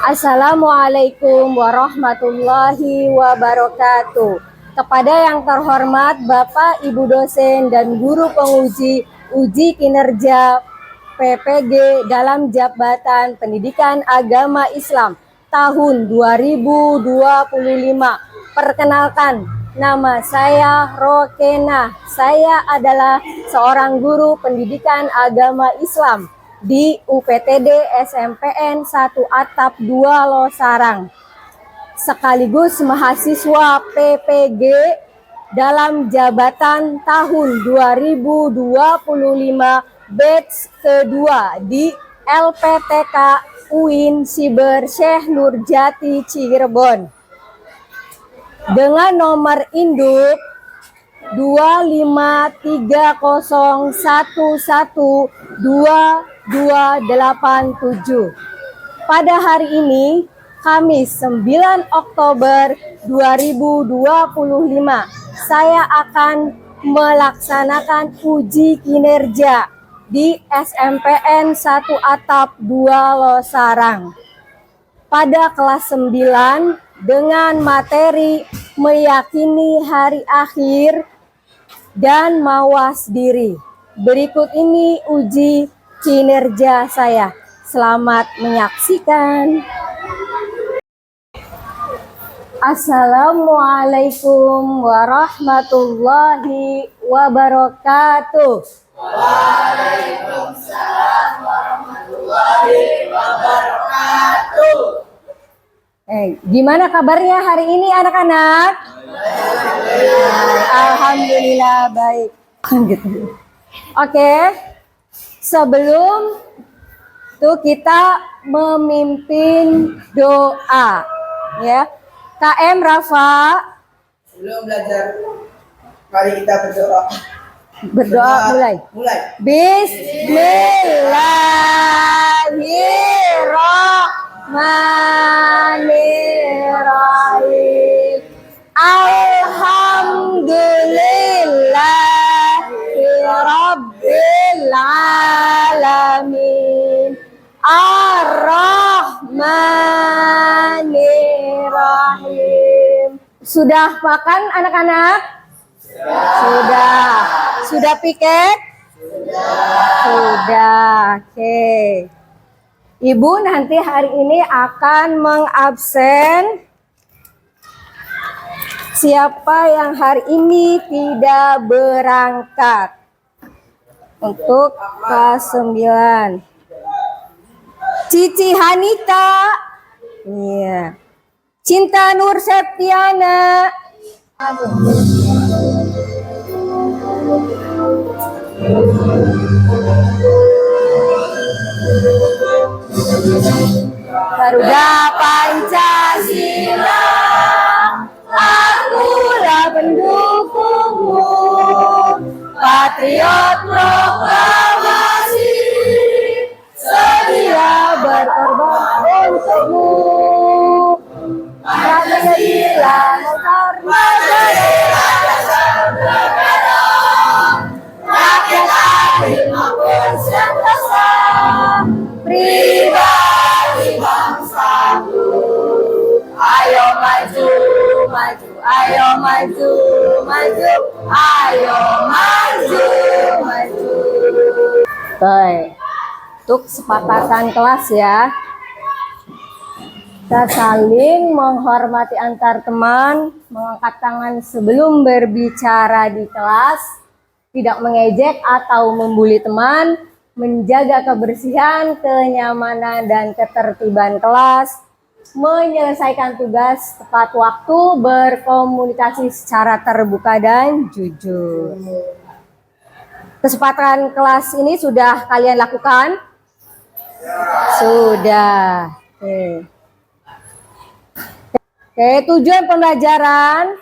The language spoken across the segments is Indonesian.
Assalamualaikum warahmatullahi wabarakatuh. Kepada yang terhormat Bapak, Ibu dosen dan guru penguji uji kinerja PPG dalam jabatan Pendidikan Agama Islam tahun 2025. Perkenalkan, nama saya Rokena. Saya adalah seorang guru pendidikan agama Islam di UPTD SMPN 1 Atap 2 Losarang, sekaligus mahasiswa PPG dalam jabatan tahun 2025 batch kedua di LPTK UIN Siber Syekh Nurjati Cirebon dengan nomor induk 253011287. Pada hari ini, Kamis 9 Oktober 2025, saya akan melaksanakan uji kinerja di SMPN 1 Atap 2 Losarang pada kelas 9 dengan materi meyakini hari akhir dan mawas diri. Berikut ini uji kinerja saya. Selamat menyaksikan. Assalamualaikum warahmatullahi wabarakatuh. Waalaikumsalam warahmatullahi wabarakatuh. Gimana kabarnya hari ini anak-anak? Alhamdulillah baik. Oke. Sebelum itu kita memimpin doa, ya. KM Rafa. Sebelum belajar, mari kita berdoa. Berdoa mulai. Bismillahirrahmanirrahim. Alhamdulillahirabbil alamin. Ar-Rahmanirrahim. Sudah makan anak-anak? Sudah piket? Sudah. Oke. Ibu nanti hari ini akan mengabsen siapa yang hari ini tidak berangkat untuk kelas 9. Cici Hanita. Iya. Cinta Nur Septiana. Garuda Pancasila, akulah pendukungmu, patriot proklamasi, sedia berkorban untukmu. Pancasila rakyat adil maupun sentosa, pribadi bangsaku. Ayo maju, maju, ayo maju, maju, ayo maju, maju. Baik, untuk kesepakatan kelas ya. Kita saling menghormati antar teman, mengangkat tangan sebelum berbicara di kelas, tidak mengejek atau membuli teman, menjaga kebersihan, kenyamanan, dan ketertiban kelas, menyelesaikan tugas tepat waktu, berkomunikasi secara terbuka dan jujur. Kesempatan kelas ini sudah kalian lakukan? Sudah. Oke, tujuan pembelajaran.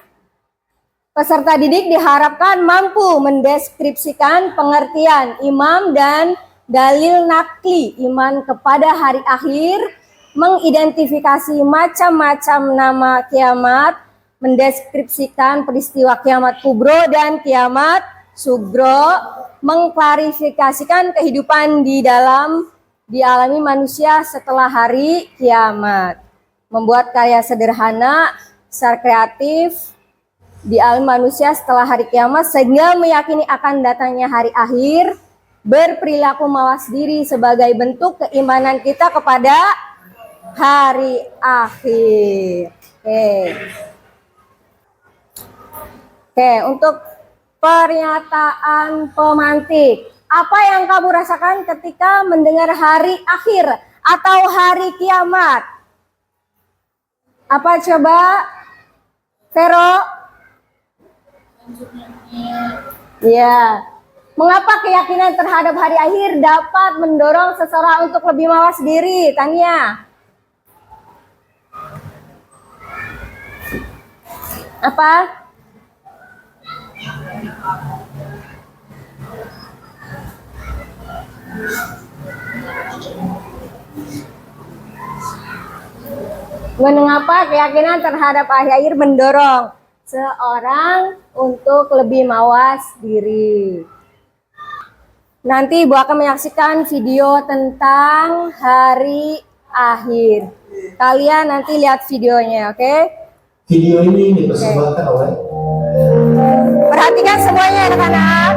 Peserta didik diharapkan mampu mendeskripsikan pengertian imam dan dalil nakli iman kepada hari akhir, mengidentifikasi macam-macam nama kiamat, mendeskripsikan peristiwa kiamat kubro dan kiamat sugro, mengklarifikasikan kehidupan di dalam dialami manusia setelah hari kiamat. Membuat karya sederhana, secara kreatif, dialami manusia setelah hari kiamat sehingga meyakini akan datangnya hari akhir, berperilaku mawas diri sebagai bentuk keimanan kita kepada hari akhir. Oke, untuk pernyataan pemantik. Apa yang kamu rasakan ketika mendengar hari akhir atau hari kiamat? Apa coba? Vero? Ya. Mengapa keyakinan terhadap hari akhir dapat mendorong seseorang untuk lebih mawas diri? Tania. Apa? Mengapa keyakinan terhadap hari akhir mendorong seorang untuk lebih mawas diri? Nanti Ibu akan menyaksikan video tentang hari akhir. Kalian nanti lihat videonya, oke? Video ini dipersembahkan oleh Perhatikan semuanya anak-anak.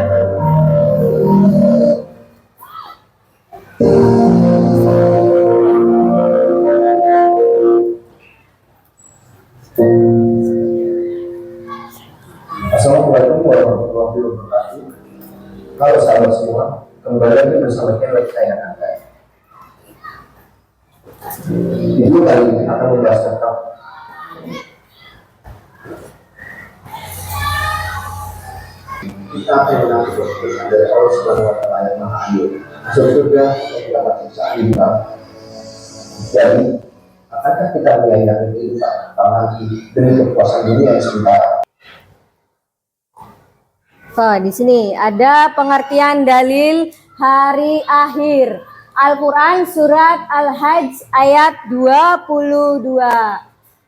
Assalamualaikum warahmatullahi wabarakatuh. Halo sahabat semua, kembali lagi bersama channel kesayangan Anda. Ibu kali ini akan membahas tentang kita akan mengambil keputusan dari Allah Subhanahu wa Ta'ala yang Maha Adil. Masuk surga yang dapat siksaan di neraka. Jadi, akankah kita menyayangkan kehidupan apalagi demi kepuasan dunia yang sementara? Di sini ada pengertian dalil hari akhir. Al-Quran surat Al-Hajj ayat 22.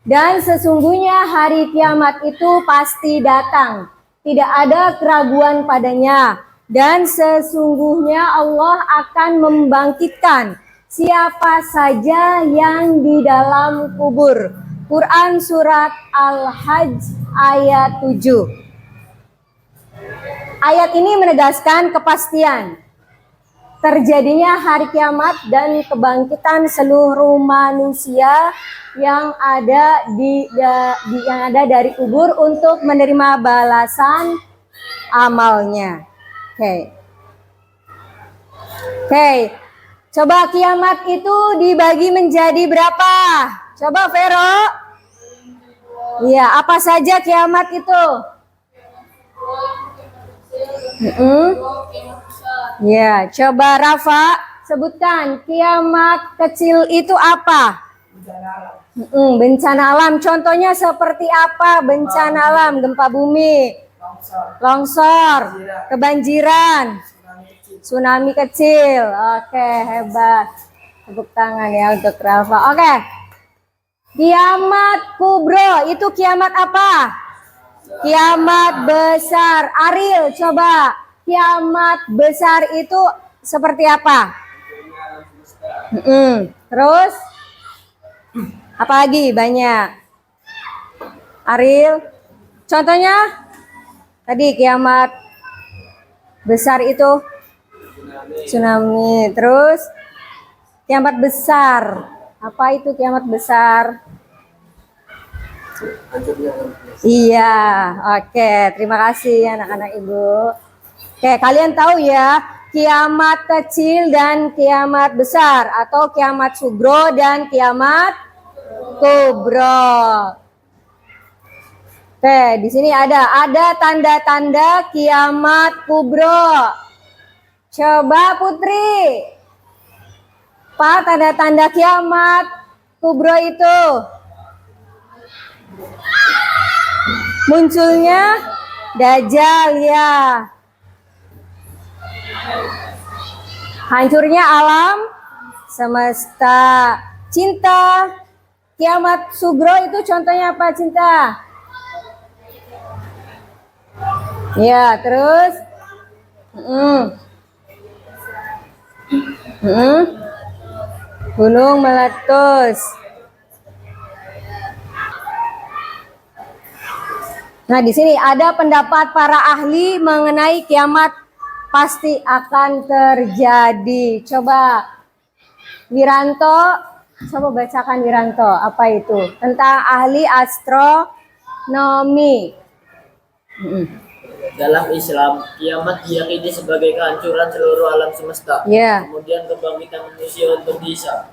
Dan sesungguhnya hari kiamat itu pasti datang. Tidak ada keraguan padanya. Dan sesungguhnya Allah akan membangkitkan siapa saja yang di dalam kubur. Quran surat Al-Hajj ayat 7. Ayat ini menegaskan kepastian terjadinya hari kiamat dan kebangkitan seluruh manusia yang ada dari kubur untuk menerima balasan amalnya. Oke. Coba kiamat itu dibagi menjadi berapa? Coba Vero. Iya, apa saja kiamat itu? Ya, coba Rafa sebutkan kiamat kecil itu apa? Bencana alam. Contohnya seperti apa? Bencana alam, gempa bumi, longsor, kebanjiran, tsunami kecil. Oke, hebat. Tepuk tangan ya untuk Rafa. Oke. Kiamat kubro itu kiamat apa? Kiamat besar. Ariel, coba. Kiamat besar itu seperti apa? Terus? Apa lagi? Banyak. Ariel, contohnya? Tadi kiamat besar itu? Tsunami. Terus? Kiamat besar. Apa itu kiamat besar? Iya, oke. Terima kasih anak-anak Ibu. Oke, kalian tahu ya, kiamat kecil dan kiamat besar atau kiamat sugro dan kiamat kubro. Oke, di sini ada tanda-tanda kiamat kubro. Coba Putri. Apa tanda-tanda kiamat kubro itu? Munculnya Dajjal ya. Hancurnya alam semesta. Cinta. Kiamat sugro itu contohnya apa cinta? Ya, terus Gunung meletus. Nah, di sini ada pendapat para ahli mengenai kiamat pasti akan terjadi. Coba Wiranto, coba bacakan Wiranto, apa itu? Tentang ahli astronomi. Dalam Islam, kiamat diyakini sebagai kehancuran seluruh alam semesta. Ya. Kemudian kebangkitan manusia untuk dihisab.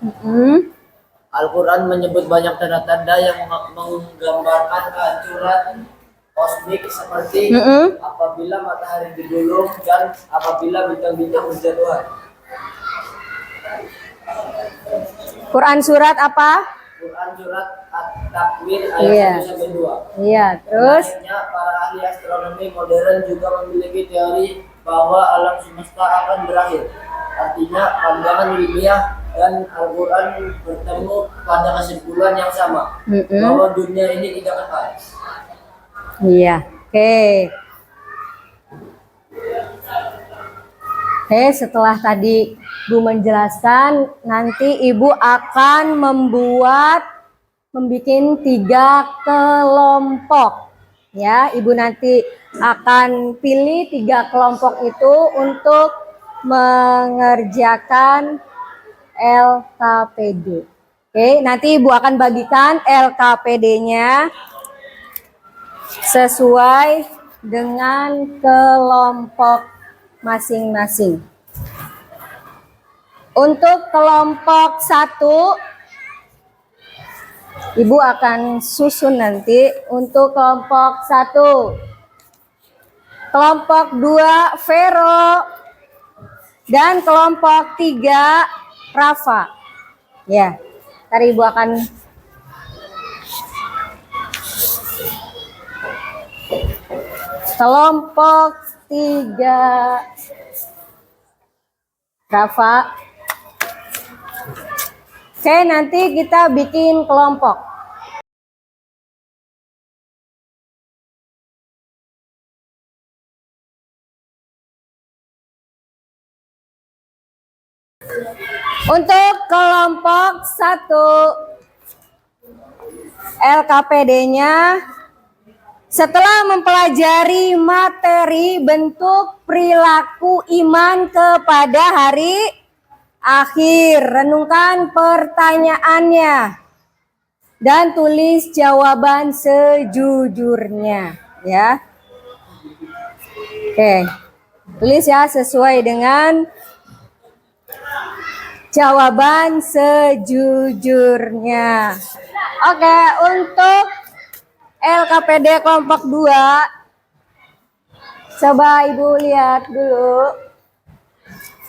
Al-Quran menyebut banyak tanda-tanda yang menggambarkan kehancuran kosmik seperti apabila matahari digulung dan apabila bintang-bintang berjatuhan. Quran surat apa? Quran surat At-Takwir ayat 1-2. Iya, terus Selanjutnya, para ahli astronomi modern juga memiliki teori bahwa alam semesta akan berakhir. Artinya, pandangan ilmiah dan Al-Quran bertemu pada kesimpulan yang sama, bahwa dunia ini tidak kekal. iya. Oke, setelah tadi Bu menjelaskan, nanti Ibu akan membuat 3 kelompok. Ya, Ibu nanti akan pilih 3 kelompok itu untuk mengerjakan LKPD. Oke, nanti Ibu akan bagikan LKPD-nya sesuai dengan kelompok masing-masing. Untuk kelompok 1, Ibu akan susun nanti untuk kelompok 1. Kelompok 2 Vero dan kelompok 3 Rafa. Ya, tadi Ibu akan kelompok 3 Rafa. Oke, nanti kita bikin kelompok. Untuk kelompok 1, LKPD-nya setelah mempelajari materi bentuk perilaku iman kepada hari akhir, renungkan pertanyaannya dan tulis jawaban sejujurnya, ya. Oke, tulis ya sesuai dengan jawaban sejujurnya. Oke, untuk LKPD kelompok 2, coba Ibu lihat dulu.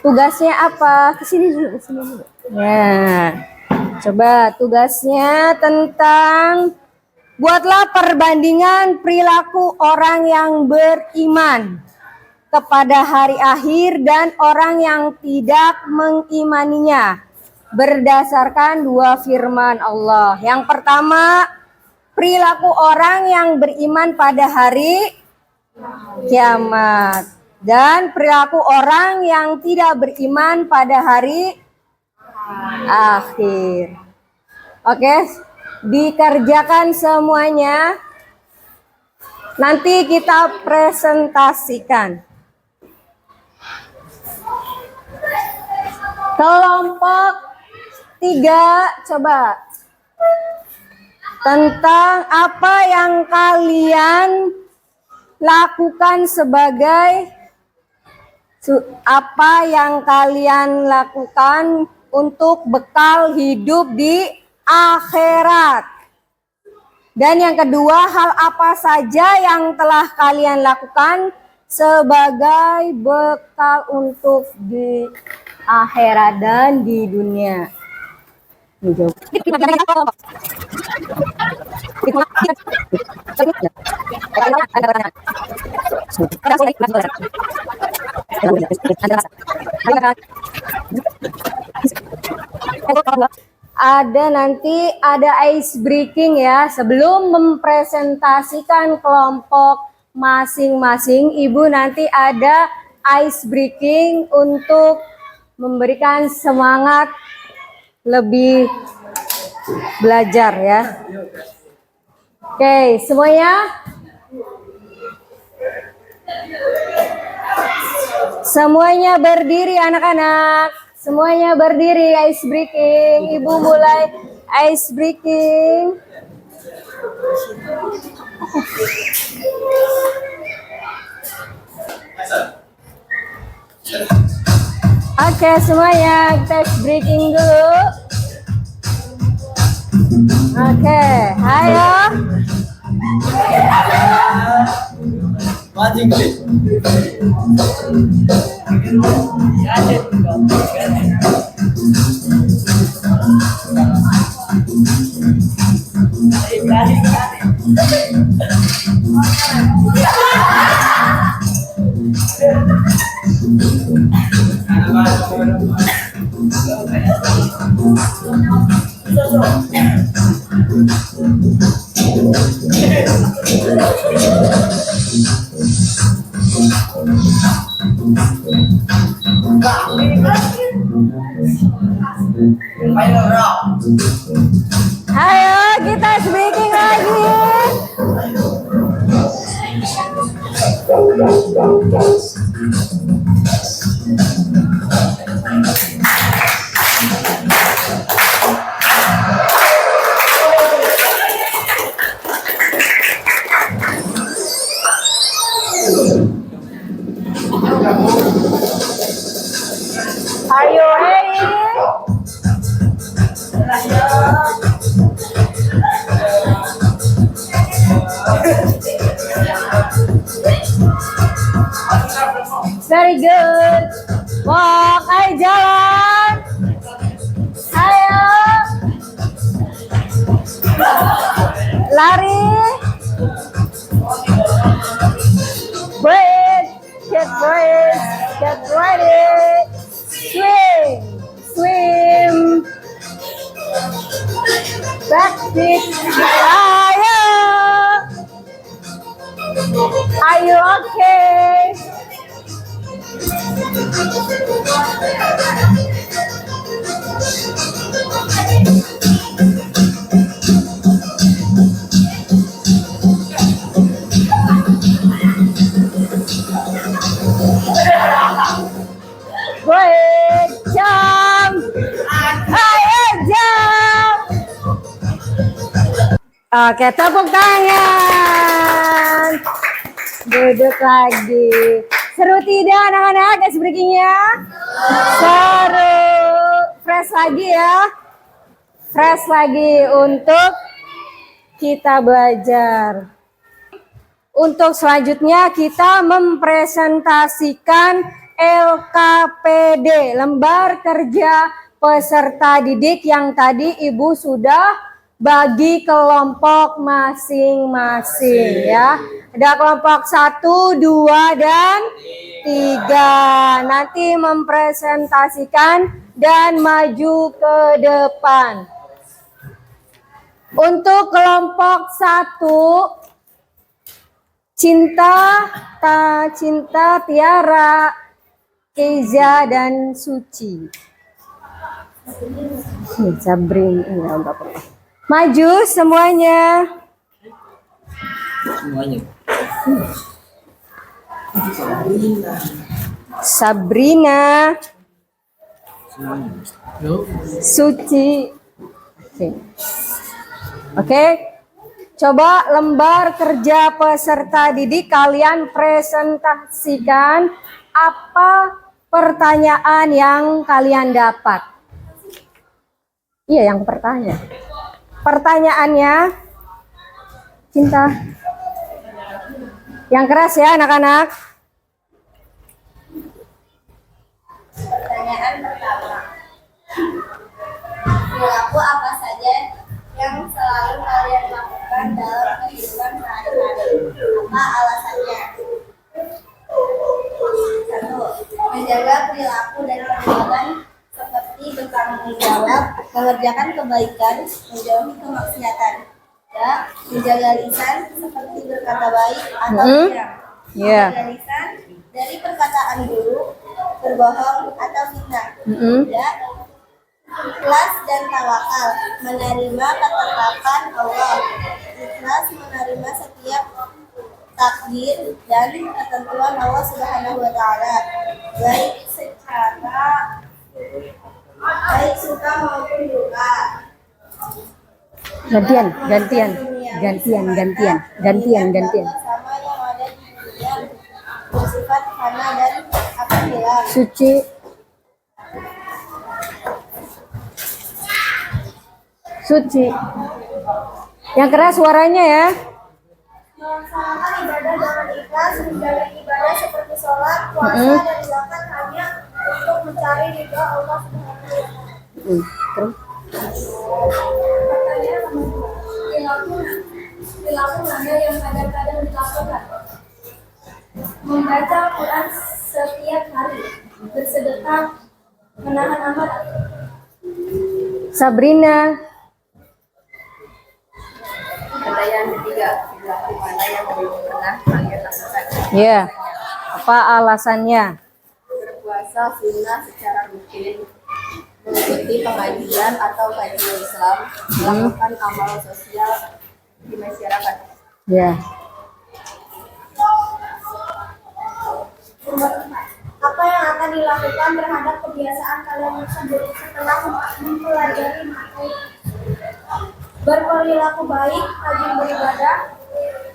Tugasnya apa? Kesini dulu, kesini dulu. Nah, coba tugasnya tentang buatlah perbandingan perilaku orang yang beriman kepada hari akhir dan orang yang tidak mengimaninya berdasarkan 2 firman Allah. Yang pertama, perilaku orang yang beriman pada hari kiamat. Dan perilaku orang yang tidak beriman pada hari akhir. Oke, dikerjakan semuanya. Nanti kita presentasikan. Kelompok 3, coba. Tentang apa yang kalian lakukan untuk bekal hidup di akhirat. Dan yang kedua, hal apa saja yang telah kalian lakukan sebagai bekal untuk di akhirat dan di dunia. Ada ice breaking ya. Sebelum mempresentasikan kelompok masing-masing, Ibu nanti ada ice breaking untuk memberikan semangat lebih belajar ya. Oke, semuanya? Semuanya berdiri anak-anak. Semuanya berdiri, ice breaking. Ibu mulai ice breaking. Oke, semuanya kita ice breaking dulu. Oke, ayo. Mancing please. Ayo kita speaking lagi. Are you ready? Very good. Walk, ayo jalan. Ayo. Lari. Breathe. Get breathe. Get ready. Swim. Swim. Back kick. Ayo. Are you okay? Break, jump. Ayo jump. Oke, tepuk tangan. Duduk lagi. Seru tidak anak-anak ice breaking-nya? Seru. Fresh lagi ya. Fresh lagi untuk kita belajar. Untuk selanjutnya kita mempresentasikan LKPD, lembar kerja peserta didik yang tadi Ibu sudah bagi kelompok masing-masing ya. Ada kelompok 1, 2, dan 3. Nanti mempresentasikan dan maju ke depan. Untuk kelompok 1, Cinta, Tiara, Keiza, dan Suci. Sabrin, maju semuanya. Sabrina, Suci. Oke. Coba lembar kerja peserta didik kalian presentasikan apa pertanyaan yang kalian dapat. Iya, yang pertanyaan. Pertanyaannya, Cinta. Yang keras ya anak-anak. Pertanyaan pertama. Perilaku apa saja yang selalu kalian lakukan dalam kehidupan sehari-hari? Apa alasannya? 1. Menjaga perilaku dan perbuatan seperti bertanggung jawab, mengerjakan kebaikan, menjauhi kemaksiatan. Ya, menjaga lisan seperti berkata baik atau curang. Menjaga lisan dari perkataan buruk, berbohong atau fitnah. Ya, ikhlas dan tawakal, menerima ketetapan Allah, ikhlas menerima setiap takdir dan ketentuan Allah Subhanahu wa taala, baik suka maupun duka. Gantian. Sama yang ada di dunia, bersifat fana dan akan hilang. Suci. Yang keras suaranya ya. Melaksanakan ibadah dengan ikhlas, menjalani ibadah seperti sholat, puasa, dan zakat hanya untuk mencari ridha Allah Subhanahu wa taala. Perilaku mana yang kadang-kadang dilakukan? Membaca Al-Quran setiap hari, bersedekah, menahan amarah. Sabrina. Pertanyaan ketiga, perilaku mana yang belum pernah kalian lakukan? Ya. Apa alasannya? Berpuasa sunnah secara rutin, mengikuti pengajian atau kajian Islam, melakukan amal sosial di masyarakat. Ya. Apa yang akan dilakukan terhadap kebiasaan kalian tersebut setelah mempelajari materi? Berperilaku baik, rajin beribadah,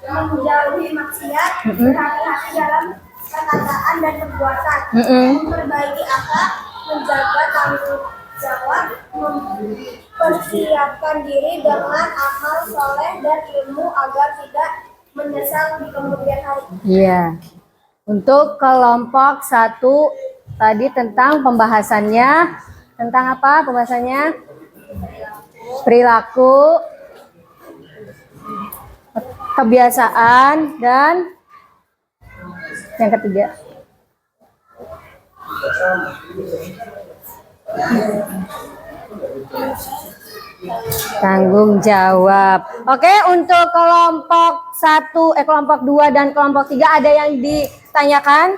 menjauhi maksiat, berhati-hati dalam perkataan dan perbuatan, memperbaiki akhlak, menjaga tanggung jawab, mempersiapkan diri dengan amal soleh dan ilmu agar tidak menyesal di kemudian hari. Iya. Untuk kelompok 1 tadi tentang pembahasannya tentang apa pembahasannya? Perilaku, kebiasaan, dan yang ketiga tanggung jawab. Oke, untuk kelompok 1, kelompok 2 dan kelompok 3 ada yang ditanyakan?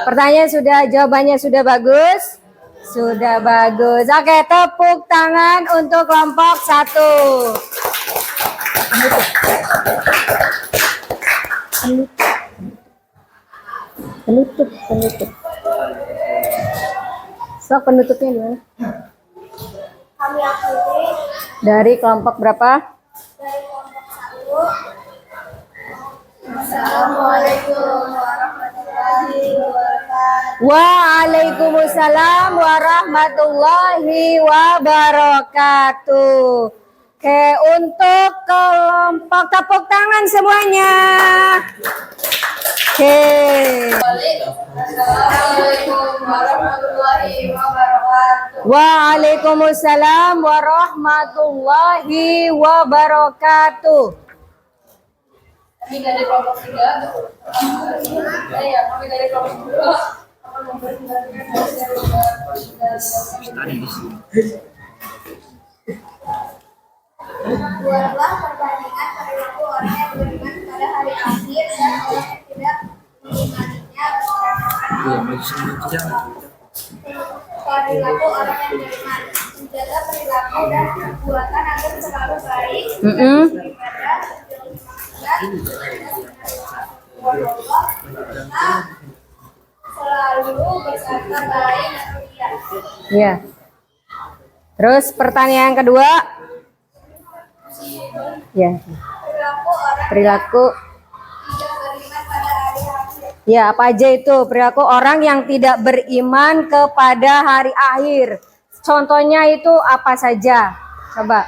Pertanyaan sudah, jawabannya sudah bagus? Sudah bagus. Oke, tepuk tangan untuk kelompok 1. Penutup. So, penutupnya gimana? Kami akhiri Dari kelompok berapa? dari kelompok 1. Assalamualaikum warahmatullahi wabarakatuh. Waalaikumsalam warahmatullahi wabarakatuh. Oke, untuk kelompok tepuk tangan semuanya. Oke. Assalamualaikum warahmatullahi wabarakatuh. Waalaikumsalam warahmatullahi wabarakatuh. Kami dari kelompok 3. Kami dari kelompok 2. Buatlah perbandingan perilaku orang yang beriman pada hari akhir dan orang yang tidak mengimaninya perilaku orang yang beriman, menjaga perilaku dan perbuatan agar selalu baik, beribadah, selalu berkata baik dan mulia. Ya. Terus pertanyaan kedua. Ya. Perilaku Perilaku. orang tidak beriman pada hari akhir. Ya, apa aja itu? Perilaku orang yang tidak beriman kepada hari akhir. Contohnya itu apa saja? Coba.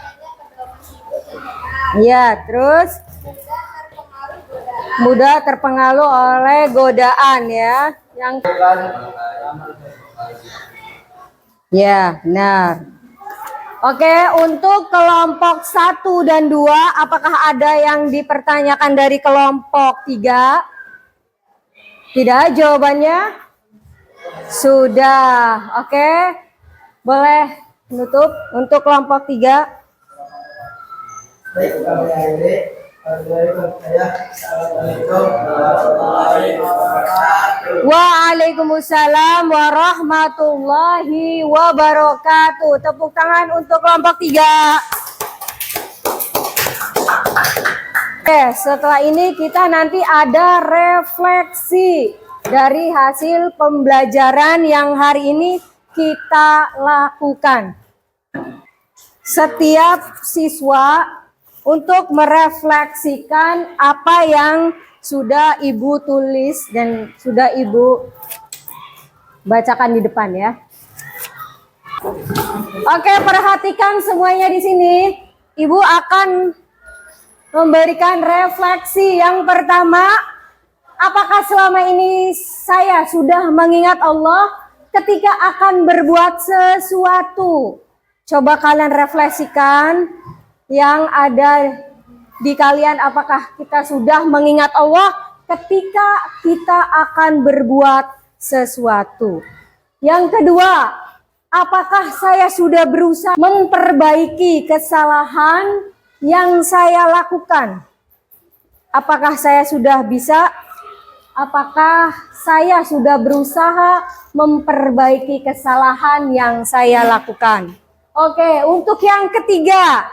Ya, terus mudah terpengaruh oleh godaan ya. Yang ya, benar. Oke, untuk kelompok 1 dan 2, apakah ada yang dipertanyakan dari kelompok 3? Tidak, jawabannya sudah. Oke, boleh menutup untuk kelompok 3. Baik, kami akhiri. Assalamualaikum warahmatullahi wabarakatuh. Waalaikumsalam warahmatullahi wabarakatuh. Tepuk tangan untuk kelompok 3. Oke, setelah ini kita nanti ada refleksi dari hasil pembelajaran yang hari ini kita lakukan. Setiap siswa untuk merefleksikan apa yang sudah Ibu tulis dan sudah Ibu bacakan di depan ya. Oke, perhatikan semuanya di sini. Ibu akan memberikan refleksi. Yang pertama, apakah selama ini saya sudah mengingat Allah ketika akan berbuat sesuatu? Coba kalian refleksikan yang ada di kalian, apakah kita sudah mengingat Allah ketika kita akan berbuat sesuatu? Yang kedua, apakah saya sudah berusaha memperbaiki kesalahan yang saya lakukan? Apakah saya sudah bisa? Apakah saya sudah berusaha memperbaiki kesalahan yang saya lakukan? Oke, untuk yang ketiga,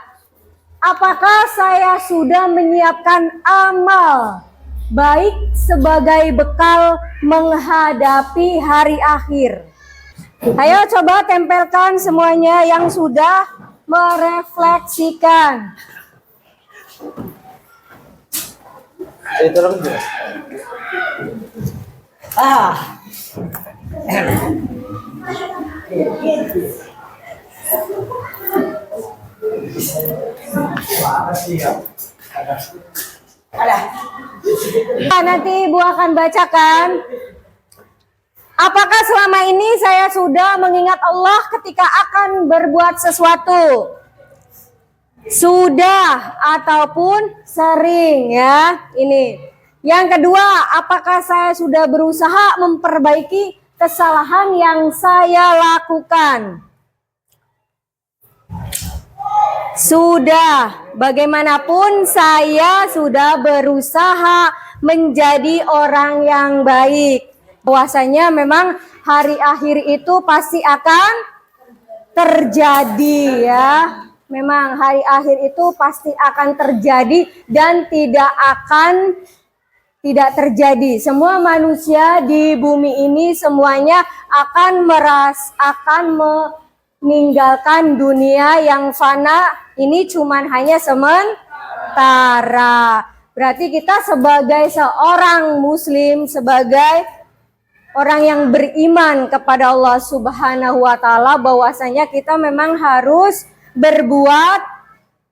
apakah saya sudah menyiapkan amal baik sebagai bekal menghadapi hari akhir? Ayo coba tempelkan semuanya yang sudah merefleksikan. Itu lagi. Nanti Ibu akan bacakan. Apakah selama ini saya sudah mengingat Allah ketika akan berbuat sesuatu? Sudah ataupun sering ya. Ini. Yang kedua, apakah saya sudah berusaha memperbaiki kesalahan yang saya lakukan? Sudah. Bagaimanapun saya sudah berusaha menjadi orang yang baik. Bahwasanya memang hari akhir itu pasti akan terjadi ya. Memang hari akhir itu pasti akan terjadi dan tidak terjadi. Semua manusia di bumi ini semuanya akan meninggalkan dunia yang fana ini cuman hanya sementara. Berarti kita sebagai seorang muslim, sebagai orang yang beriman kepada Allah Subhanahu wa taala, bahwasanya kita memang harus berbuat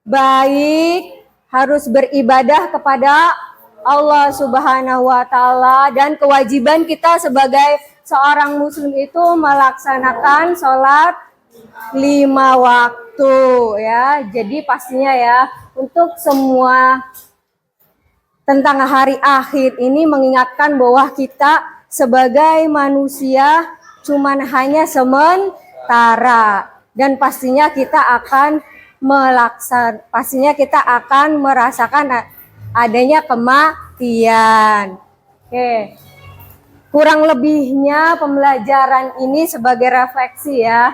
baik, harus beribadah kepada Allah Subhanahu wa taala, dan kewajiban kita sebagai seorang muslim itu melaksanakan sholat 5 waktu ya. Jadi pastinya ya, untuk semua tentang hari akhir ini mengingatkan bahwa kita sebagai manusia cuman hanya sementara, dan pastinya kita akan merasakan adanya kematian. Oke. Kurang lebihnya pembelajaran ini sebagai refleksi ya.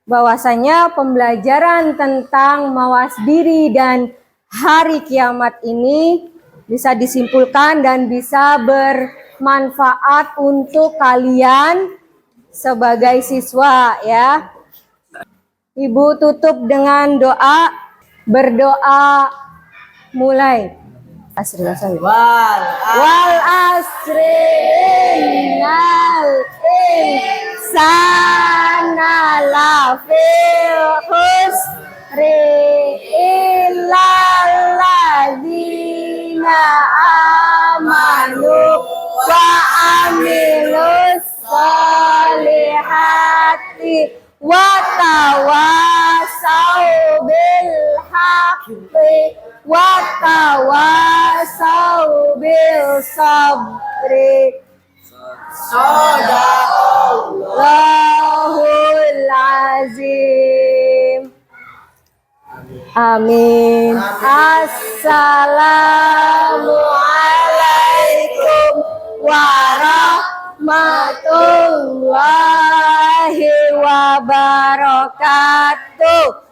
Bahwasanya pembelajaran tentang mawas diri dan hari kiamat ini bisa disimpulkan dan bisa bermanfaat untuk kalian sebagai siswa ya. Ibu tutup dengan doa. Berdoa mulai. Wal asri innal insana lafil khusri illal ladzina amanu wa amilus solihati wa tawasau bil haqqi wa tawasau bil sabri. Sadaqallahul azim. Amin. Assalamualaikum warahmatullahi wabarakatuh.